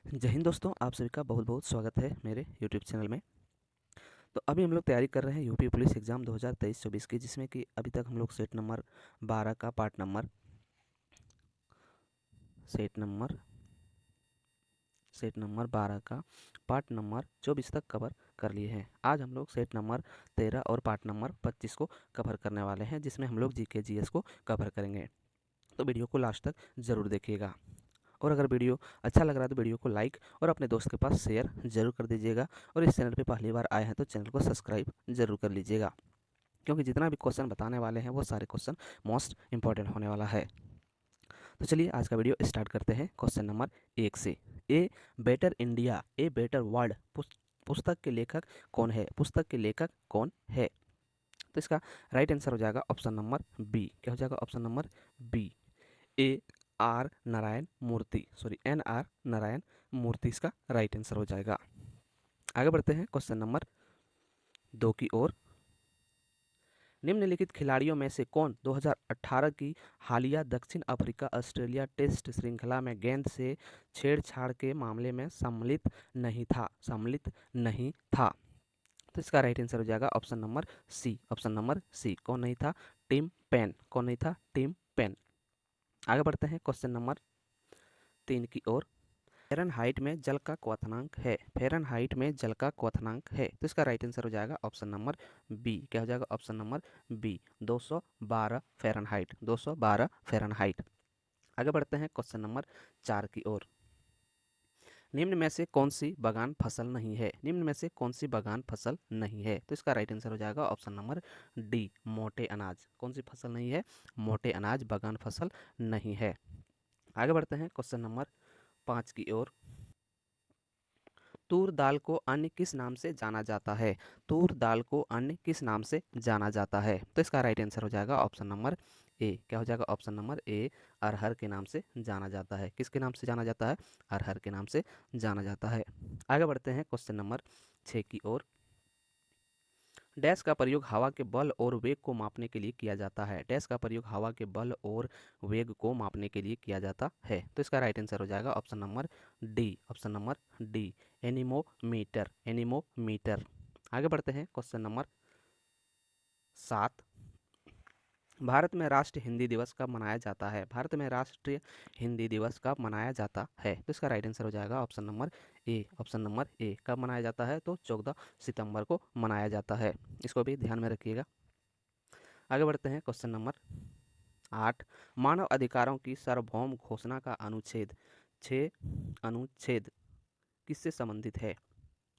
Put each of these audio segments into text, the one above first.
जय हिंद दोस्तों, आप सभी का बहुत बहुत स्वागत है मेरे यूट्यूब चैनल में। तो अभी हम लोग तैयारी कर रहे हैं यूपी पुलिस एग्ज़ाम 2023-24 की, जिसमें कि अभी तक हम लोग सेट नंबर 12 का सेट नंबर 12 का पार्ट नंबर 24 तक कवर कर लिए हैं। आज हम लोग सेट नंबर 13 और पार्ट नंबर 25 को कवर करने वाले हैं, जिसमें हम लोग जीके जीएस को कवर करेंगे। तो वीडियो को लास्ट तक ज़रूर देखिएगा। और अगर वीडियो अच्छा लग रहा है तो वीडियो को लाइक और अपने दोस्त के पास शेयर ज़रूर कर दीजिएगा। और इस चैनल पे पहली बार आए हैं तो चैनल को सब्सक्राइब ज़रूर कर लीजिएगा, क्योंकि जितना भी क्वेश्चन बताने वाले हैं वो सारे क्वेश्चन मोस्ट इंपॉर्टेंट होने वाला है। तो चलिए आज का वीडियो स्टार्ट करते हैं क्वेश्चन नंबर 1 से। A better India a better world पुस्तक के लेखक कौन है? पुस्तक के लेखक कौन है? तो इसका राइट आंसर हो जाएगा ऑप्शन नंबर बी। क्या हो जाएगा? Option number B, A R Narayana Murthy, sorry N R Narayana Murthy इसका राइट आंसर हो जाएगा। आगे बढ़ते हैं क्वेश्चन नंबर 2 की ओर। निम्नलिखित खिलाड़ियों में से कौन 2018 की हालिया दक्षिण अफ्रीका ऑस्ट्रेलिया टेस्ट श्रृंखला में गेंद से छेड़छाड़ के मामले में सम्मिलित नहीं था? तो इसका राइट आंसर हो जाएगा option number C. Option number C, कौन नहीं था? Tim Paine. कौन नहीं था? Tim Paine. आगे बढ़ते हैं क्वेश्चन नंबर 3 की ओर। फ़ारेनहाइट में जल का क्वथनांक है? फ़ारेनहाइट में जल का क्वथनांक है, तो इसका राइट आंसर हो जाएगा ऑप्शन नंबर बी। क्या हो जाएगा? Option number B, 212 Fahrenheit. 212 Fahrenheit. आगे बढ़ते हैं क्वेश्चन नंबर 4 की ओर। निम्न में से कौन सी बागान फसल नहीं है? निम्न में से कौन सी बागान फसल नहीं है? तो इसका राइट आंसर हो जाएगा ऑप्शन नंबर डी, मोटे अनाज। कौन सी फसल नहीं है? मोटे अनाज बागान फसल नहीं है। आगे बढ़ते हैं क्वेश्चन नंबर 5 की ओर। तूर दाल को अन्य किस नाम से जाना जाता है? तूर दाल को अन्य किस नाम से जाना जाता है? तो इसका राइट आंसर हो जाएगा ऑप्शन नंबर ए। क्या हो जाएगा? ऑप्शन नंबर ए, अरहर के नाम से जाना जाता है। किसके नाम से जाना जाता है? अरहर के नाम से जाना जाता है। आगे बढ़ते हैं क्वेश्चन नंबर 6 की ओर। डैश का प्रयोग हवा के बल और वेग को मापने के लिए किया जाता है? डैश का प्रयोग हवा के बल और वेग को मापने के लिए किया जाता है? तो इसका राइट आंसर हो जाएगा option number D. Option number D, anemometer. Anemometer. आगे बढ़ते हैं क्वेश्चन नंबर 7। भारत में राष्ट्रीय हिंदी दिवस कब मनाया जाता है? भारत में राष्ट्रीय हिंदी दिवस कब मनाया जाता है? तो इसका राइट आंसर हो जाएगा option number A. Option number A, कब मनाया जाता है? तो 14 सितंबर को मनाया जाता है। इसको भी ध्यान में रखिएगा। आगे बढ़ते हैं क्वेश्चन नंबर 8। मानव अधिकारों की सार्वभौम घोषणा का अनुच्छेद 6 अनुच्छेद किससे संबंधित है?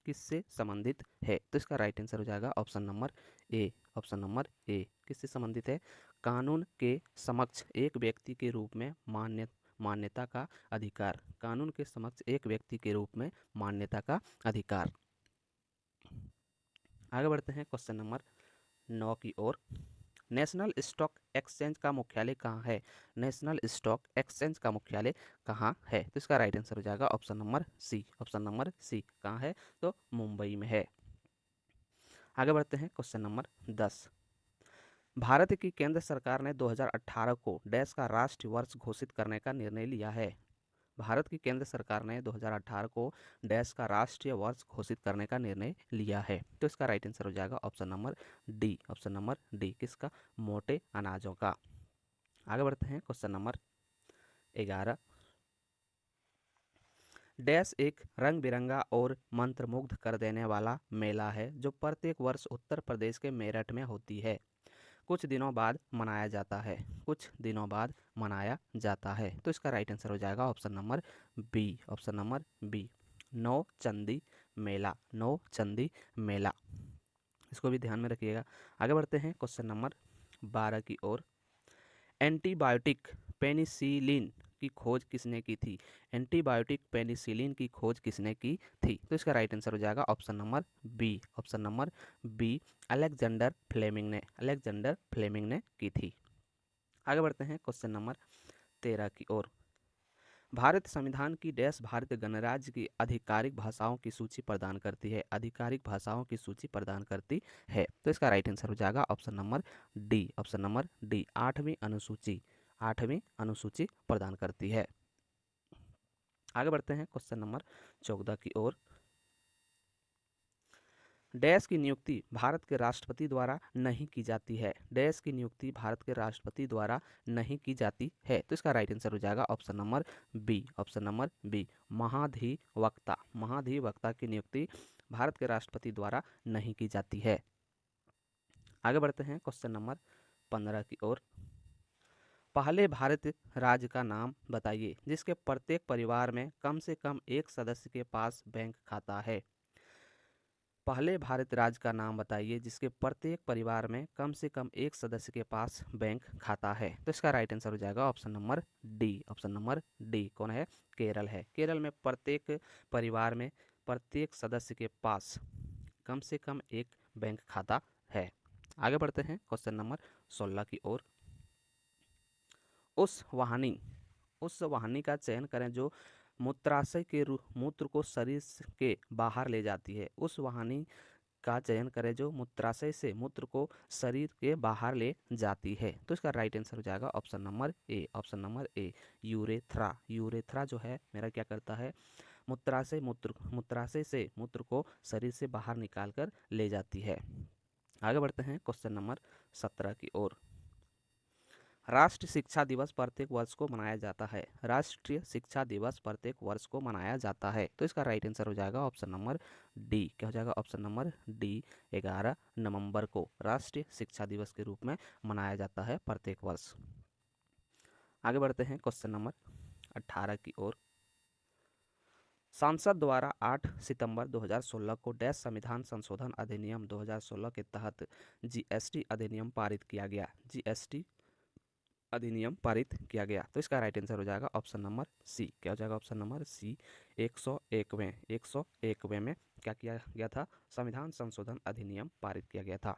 किससे संबंधित है? तो इसका राइट आंसर हो जाएगा option number A. Option number A, किससे संबंधित है? कानून के समक्ष एक व्यक्ति के रूप में मान्यता का अधिकार। कानून के समक्ष एक व्यक्ति के रूप में मान्यता का अधिकार। आगे बढ़ते हैं क्वेश्चन नंबर 9 की ओर। नेशनल स्टॉक एक्सचेंज का मुख्यालय कहाँ है? नेशनल स्टॉक एक्सचेंज का मुख्यालय कहाँ है? तो इसका राइट आंसर हो जाएगा option number C. Option number C, कहाँ है? तो मुंबई में है। आगे बढ़ते हैं क्वेश्चन नंबर 10। भारत की केंद्र सरकार ने 2018 को डैश का राष्ट्रीय वर्ष घोषित करने का निर्णय लिया है? भारत की केंद्र सरकार ने 2018 को डैश का राष्ट्रीय वर्ष घोषित करने का निर्णय लिया है? तो इसका राइट आंसर हो जाएगा option number D. Option number D, किसका? मोटे अनाजों का। आगे बढ़ते हैं क्वेश्चन नंबर 11। डैश एक रंग बिरंगा और मंत्रमुग्ध कर देने वाला मेला है जो प्रत्येक वर्ष उत्तर प्रदेश के मेरठ में होती है। कुछ दिनों बाद मनाया जाता है। कुछ दिनों बाद मनाया जाता है। तो इसका राइट आंसर हो जाएगा option number B. Option number B, Nauchandi Mela. नौ चंदी मेला। इसको भी ध्यान में रखिएगा। आगे बढ़ते हैं क्वेश्चन नंबर 12 की ओर। एंटीबायोटिक पेनिसिलिन की खोज किसने की थी? एंटीबायोटिक पेनिसिलिन की खोज किसने की थी? तो इसका राइट आंसर हो जाएगा option number B. Option number B, Alexander Fleming ने। अलेक्जेंडर फ्लेमिंग ने की थी। आगे बढ़ते हैं क्वेश्चन नंबर 13 की ओर। भारत संविधान की डैश भारतीय गणराज्य की आधिकारिक भाषाओं की सूची प्रदान करती है? आधिकारिक भाषाओं की सूची प्रदान करती है? तो इसका राइट आंसर हो जाएगा option number D. Option number D, 8वीं अनुसूची। 8वीं अनुसूची प्रदान करती है। आगे बढ़ते हैं क्वेश्चन नंबर 14 की ओर। डैश की नियुक्ति भारत के राष्ट्रपति द्वारा नहीं की जाती है। डैश की नियुक्ति भारत के राष्ट्रपति द्वारा नहीं की जाती है। तो इसका राइट आंसर हो जाएगा option number B. Option number B, महाधिवक्ता। महाधिवक्ता की नियुक्ति भारत के राष्ट्रपति द्वारा नहीं की जाती है। आगे बढ़ते हैं क्वेश्चन नंबर 15 की ओर। पहले भारत राज्य का नाम बताइए जिसके प्रत्येक परिवार में कम से कम एक सदस्य के पास बैंक खाता है। पहले भारत राज्य का नाम बताइए जिसके प्रत्येक परिवार में कम से कम एक सदस्य के पास बैंक खाता है। तो इसका राइट आंसर हो जाएगा option number D. Option number D कौन है? केरल है। केरल में प्रत्येक परिवार में प्रत्येक सदस्य के पास कम से कम एक बैंक खाता है। आगे बढ़ते हैं क्वेश्चन नंबर 16 की ओर। उस वाहिनी का चयन करें जो मूत्राशय के मूत्र को शरीर के बाहर ले जाती है। उस वाहिनी का चयन करें जो मूत्राशय से मूत्र को शरीर के बाहर ले जाती है। तो इसका राइट आंसर हो जाएगा option number A. Option number A, urethra. Urethra जो है मेरा क्या करता है? मूत्राशय से मूत्र को शरीर से बाहर निकाल कर ले जाती है। आगे बढ़ते हैं क्वेश्चन नंबर 17 की ओर। राष्ट्रीय शिक्षा दिवस प्रत्येक वर्ष को मनाया जाता है। राष्ट्रीय शिक्षा दिवस प्रत्येक वर्ष को मनाया जाता है। तो इसका राइट आंसर हो जाएगा ऑप्शन नंबर डी। क्या हो जाएगा? ऑप्शन नंबर डी, 11 नवंबर को राष्ट्रीय शिक्षा दिवस के रूप में मनाया जाता है प्रत्येक वर्ष। आगे बढ़ते हैं क्वेश्चन नंबर 18 की ओर। संसद द्वारा 8 सितंबर 2016 को डैश संविधान संशोधन अधिनियम 2016 के तहत जीएसटी अधिनियम पारित किया गया। जीएसटी अधिनियम पारित किया गया। तो इसका राइट आंसर हो जाएगा ऑप्शन नंबर सी। क्या हो जाएगा? ऑप्शन नंबर सी, 101वें में क्या किया गया था? संविधान संशोधन अधिनियम पारित किया गया था।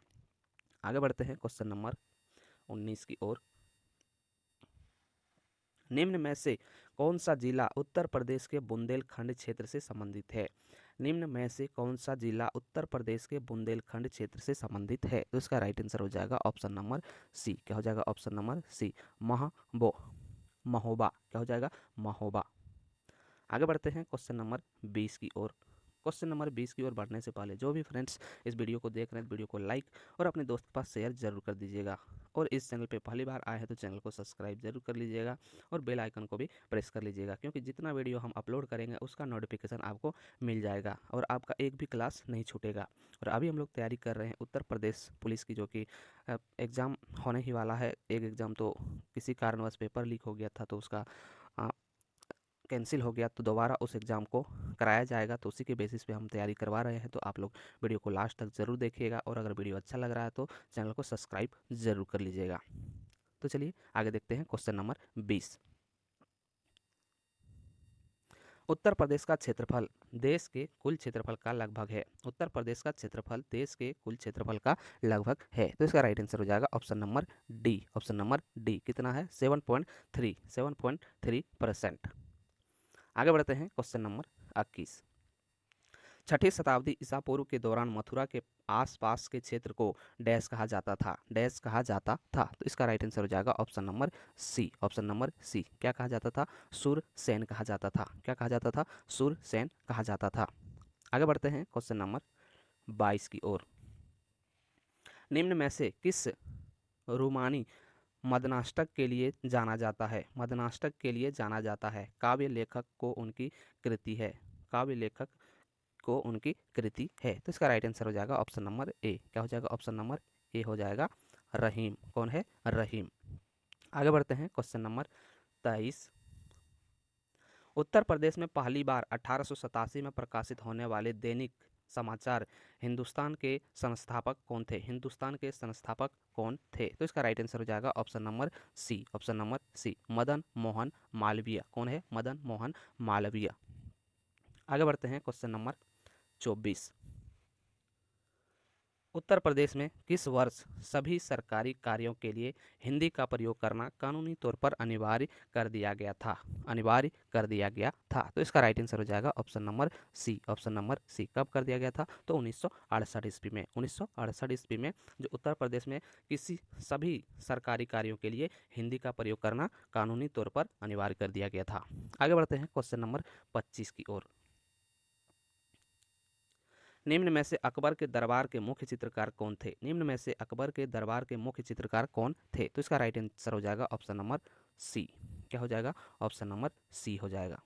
आगे बढ़ते हैं क्वेश्चन नंबर 19 की ओर। निम्न में से कौन सा जिला उत्तर प्रदेश के बुंदेलखंड क्षेत्र से संबंधित है? निम्न में से कौन सा जिला उत्तर प्रदेश के बुंदेलखंड क्षेत्र से संबंधित है? तो इसका राइट आंसर हो जाएगा ऑप्शन नंबर सी। क्या हो जाएगा? Option number C, Mahoba. क्या हो जाएगा? महोबा। आगे बढ़ते हैं क्वेश्चन नंबर 20 की ओर। क्वेश्चन नंबर 20 की ओर बढ़ने से पहले जो भी फ्रेंड्स इस वीडियो को देख रहे हैं, वीडियो को लाइक और अपने दोस्त के पास शेयर जरूर कर दीजिएगा। और इस चैनल पे पहली बार आए हैं तो चैनल को सब्सक्राइब जरूर कर लीजिएगा और बेल आइकन को भी प्रेस कर लीजिएगा, क्योंकि जितना वीडियो हम अपलोड करेंगे उसका नोटिफिकेशन आपको मिल जाएगा और आपका एक भी क्लास नहीं छूटेगा। और अभी हम लोग तैयारी कर रहे हैं उत्तर प्रदेश पुलिस की, जो कि एग्ज़ाम होने ही वाला है। एक एग्ज़ाम तो किसी कारणवश पेपर लीक हो गया था तो उसका कैंसिल हो गया, तो दोबारा उस एग्ज़ाम को कराया जाएगा। तो उसी के बेसिस पे हम तैयारी करवा रहे हैं। तो आप लोग वीडियो को लास्ट तक ज़रूर देखिएगा और अगर वीडियो अच्छा लग रहा है तो चैनल को सब्सक्राइब ज़रूर कर लीजिएगा। तो चलिए आगे देखते हैं क्वेश्चन नंबर 20। उत्तर प्रदेश का क्षेत्रफल देश के कुल क्षेत्रफल का लगभग है। उत्तर प्रदेश का क्षेत्रफल देश के कुल क्षेत्रफल का लगभग है। तो इसका राइट आंसर हो जाएगा option number D. Option number D कितना है? 7.3%। आगे बढ़ते हैं क्वेश्चन नंबर 21। छठी शताब्दी ईसा पूर्व के दौरान मथुरा के आसपास के क्षेत्र को डैश कहा जाता था। डैश कहा जाता था। तो इसका राइट आंसर हो जाएगा option number C. Option number C, क्या कहा जाता था? सुरसेन कहा जाता था। क्या कहा जाता था? सुरसेन कहा जाता था। आगे बढ़ते हैं क्वेश्चन नंबर 22 की ओर। निम्न में से किस रूमानी मदनाष्टक के लिए जाना जाता है? मदनाष्टक के लिए जाना जाता है। काव्य लेखक को उनकी कृति है। काव्य लेखक को उनकी कृति है। तो इसका राइट आंसर हो जाएगा ऑप्शन नंबर ए। क्या हो जाएगा? ऑप्शन नंबर ए हो जाएगा रहीम। कौन है? रहीम। आगे बढ़ते हैं क्वेश्चन नंबर 23। उत्तर प्रदेश में पहली बार 1887 में प्रकाशित होने वाले दैनिक समाचार हिंदुस्तान के संस्थापक कौन थे? हिंदुस्तान के संस्थापक कौन थे? तो इसका राइट आंसर हो जाएगा option number C. Option number C, Madan Mohan Malviya. कौन है? मदन मोहन मालवीय। आगे बढ़ते हैं क्वेश्चन नंबर 24। उत्तर प्रदेश में किस वर्ष सभी सरकारी कार्यों के लिए हिंदी का प्रयोग करना कानूनी तौर पर अनिवार्य कर दिया गया था? अनिवार्य कर दिया गया था। तो इसका राइट आंसर हो जाएगा option number C. Option number C. कब कर दिया गया था? तो 1968 ईस्वी में। 1968 ईस्वी में जो उत्तर प्रदेश में किसी सभी सरकारी कार्यों के लिए हिंदी का प्रयोग करना कानूनी तौर पर अनिवार्य कर दिया गया था। आगे बढ़ते हैं क्वेश्चन नंबर 25 की ओर। निम्न में से अकबर के दरबार के मुख्य चित्रकार कौन थे? निम्न में से अकबर के दरबार के मुख्य चित्रकार कौन थे? तो इसका राइट आंसर हो जाएगा ऑप्शन नंबर सी। क्या हो जाएगा? ऑप्शन नंबर सी हो जाएगा।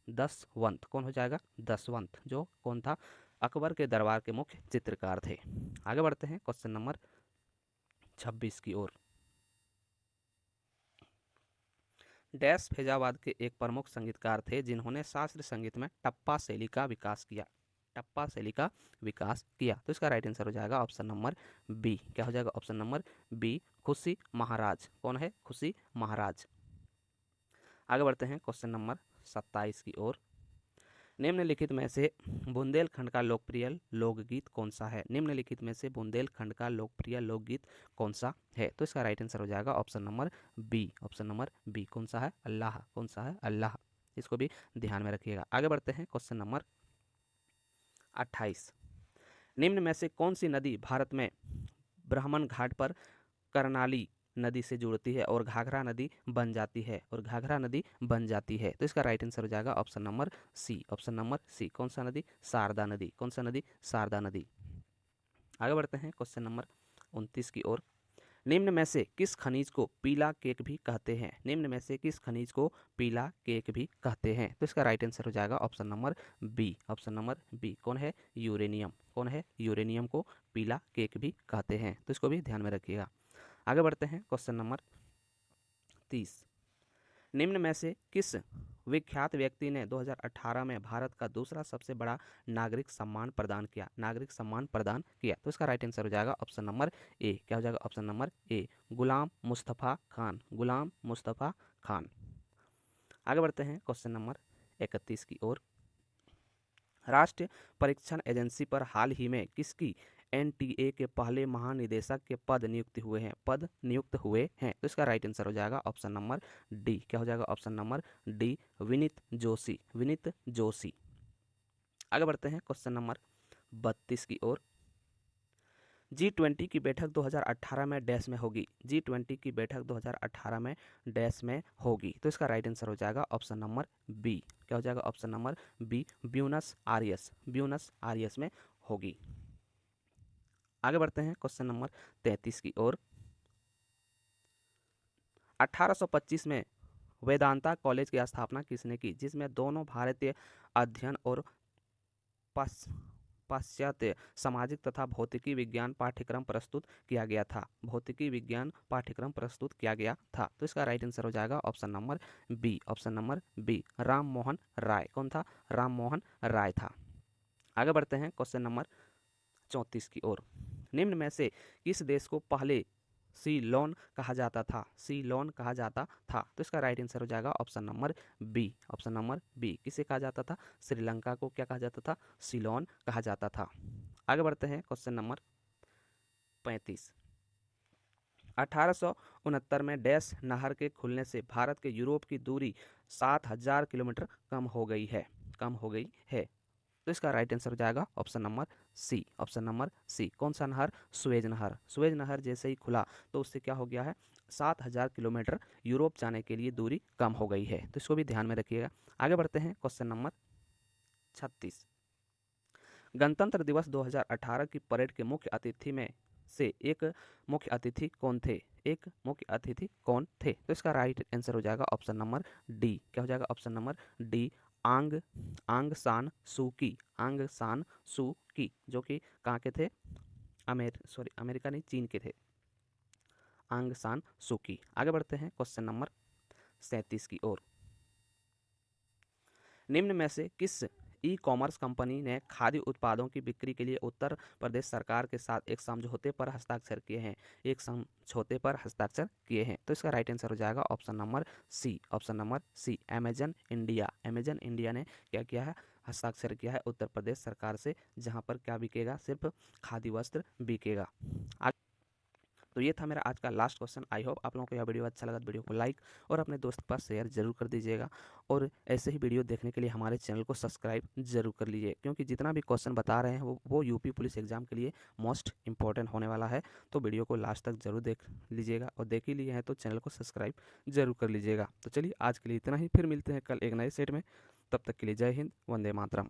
दसवंत। कौन हो जाएगा? दसवंत। जो कौन था? अकबर के दरबार के मुख्य चित्रकार थे। आगे बढ़ते हैं क्वेश्चन नंबर 26 की ओर। डैश फैजाबाद के एक प्रमुख संगीतकार थे जिन्होंने शास्त्रीय संगीत में टप्पा शैली का विकास किया। टप्पा शैली का विकास किया। तो इसका राइट आंसर हो जाएगा ऑप्शन नंबर बी। क्या हो जाएगा? ऑप्शन नंबर बी, खुशी महाराज। कौन है? खुशी महाराज। आगे बढ़ते हैं क्वेश्चन नंबर 27 की ओर। निम्नलिखित में से बुंदेलखंड का लोकप्रिय लोकगीत कौन सा है? निम्नलिखित में से बुंदेलखंड का लोकप्रिय लोकगीत कौन सा है? तो इसका राइट आंसर हो जाएगा option number B. Option number B. कौन सा है? अल्लाह। कौन सा है? अल्लाह। इसको भी ध्यान में रखिएगा। आगे बढ़ते हैं क्वेश्चन नंबर 28। निम्न में से कौन सी नदी भारत में ब्राह्मण घाट पर करनाली नदी से जुड़ती है और घाघरा नदी बन जाती है? और घाघरा नदी बन जाती है। तो इसका राइट आंसर हो जाएगा option number C. Option number C. कौन सा नदी? शारदा नदी। कौन सा नदी? शारदा नदी। आगे बढ़ते हैं क्वेश्चन नंबर 29 की ओर। निम्न में से किस खनिज को पीला केक भी कहते हैं? निम्न में से किस खनिज को पीला केक भी कहते हैं? तो इसका राइट आंसर हो जाएगा option number B. Option number B. कौन है? यूरेनियम। कौन है? यूरेनियम को पीला केक भी कहते हैं। तो इसको भी ध्यान में रखिएगा। आगे बढ़ते हैं क्वेश्चन नंबर 30। निम्न में से किस विख्यात व्यक्ति ने 2018 में भारत का दूसरा सबसे बड़ा नागरिक सम्मान प्रदान किया? नागरिक सम्मान प्रदान किया। तो इसका राइट आंसर हो जाएगा ऑप्शन नंबर ए। क्या हो जाएगा? ऑप्शन नंबर ए, गुलाम मुस्तफ़ा खान। गुलाम मुस्तफ़ा खान। आगे बढ़ते हैं क्वेश्चन नंबर 31 की ओर। राष्ट्रीय परीक्षण एजेंसी पर हाल ही में किसकी एनटीए के पहले महानिदेशक के पद नियुक्त हुए हैं? पद नियुक्त हुए हैं। तो इसका राइट आंसर हो जाएगा ऑप्शन नंबर डी। क्या हो जाएगा? Option number D, Vineet Joshi. Vineet Joshi. आगे बढ़ते हैं क्वेश्चन नंबर 32 की ओर। G20 की बैठक 2018 में डैश में होगी। G20 की बैठक 2018 में डैश में होगी। तो इसका राइट आंसर हो जाएगा ऑप्शन नंबर बी। क्या हो जाएगा? Option number B, Buenos Aires. Buenos Aires में होगी। आगे बढ़ते हैं क्वेश्चन नंबर 33 की ओर। 1825 में वेदांता कॉलेज की स्थापना किसने की, जिसमें दोनों भारतीय अध्ययन और पाश्चात्य सामाजिक तथा भौतिकी विज्ञान पाठ्यक्रम प्रस्तुत किया गया था? भौतिकी विज्ञान पाठ्यक्रम प्रस्तुत किया गया था। तो इसका राइट आंसर हो जाएगा option number B. Option number B, Ram Mohan Roy. कौन था? राम मोहन राय था। आगे बढ़ते हैं क्वेश्चन नंबर 34 की ओर। निम्न में से किस देश को पहले सीलोन कहा जाता था? सीलोन कहा जाता था। तो इसका राइट आंसर हो जाएगा option number B. Option number B. किसे कहा जाता था? श्रीलंका को क्या कहा जाता था? सीलोन कहा जाता था। आगे बढ़ते हैं क्वेश्चन नंबर 35। 1869 में डैश नहर के खुलने से भारत के यूरोप की दूरी 7000 किलोमीटर कम हो गई है। कम हो गई है। तो इसका राइट आंसर हो जाएगा option number C. Option number C. कौन सा नहर? सुएज नहर। सुएज नहर जैसे ही खुला तो उससे क्या हो गया है? 7000 किलोमीटर यूरोप जाने के लिए दूरी कम हो गई है। तो इसको भी ध्यान में रखिएगा। आगे बढ़ते हैं क्वेश्चन नंबर 36। गणतंत्र दिवस 2018 की परेड के मुख्य अतिथि में से एक मुख्य अतिथि कौन थे? एक मुख्य अतिथि कौन थे? तो इसका राइट आंसर हो जाएगा ऑप्शन नंबर डी। क्या हो जाएगा? ऑप्शन नंबर डी, आंग आंग सान सूकी। आंग सान सूकी, जो कि कहाँ के थे? अमेरिका नहीं, चीन के थे। आंग सान सूकी। आगे बढ़ते हैं क्वेश्चन नंबर 37 की ओर। निम्न में से किस ई कॉमर्स कंपनी ने खाद्य उत्पादों की बिक्री के लिए उत्तर प्रदेश सरकार के साथ एक समझौते पर हस्ताक्षर किए हैं। एक समझौते पर हस्ताक्षर किए हैं। तो इसका राइट आंसर हो जाएगा option number C. Option number C, Amazon India. Amazon India ने क्या किया है, हस्ताक्षर किया है उत्तर प्रदेश सरकार से, जहां पर क्या बिकेगा, सिर्फ खादी वस्त्र बिकेगा। तो ये था मेरा आज का लास्ट क्वेश्चन। आई होप आप लोगों को यह वीडियो अच्छा लगा तो वीडियो को लाइक और अपने दोस्त के पास शेयर जरूर कर दीजिएगा, और ऐसे ही वीडियो देखने के लिए हमारे चैनल को सब्सक्राइब जरूर कर लीजिए, क्योंकि जितना भी क्वेश्चन बता रहे हैं वो यूपी पुलिस एग्जाम के लिए मोस्ट इंपॉर्टेंट होने वाला है। तो वीडियो को लास्ट तक जरूर देख लीजिएगा, और देख ही लिए हैं तो चैनल को सब्सक्राइब जरूर कर लीजिएगा। तो चलिए आज के लिए इतना ही, फिर मिलते हैं कल एक नए सेट में। तब तक के लिए जय हिंद, वंदे मातरम।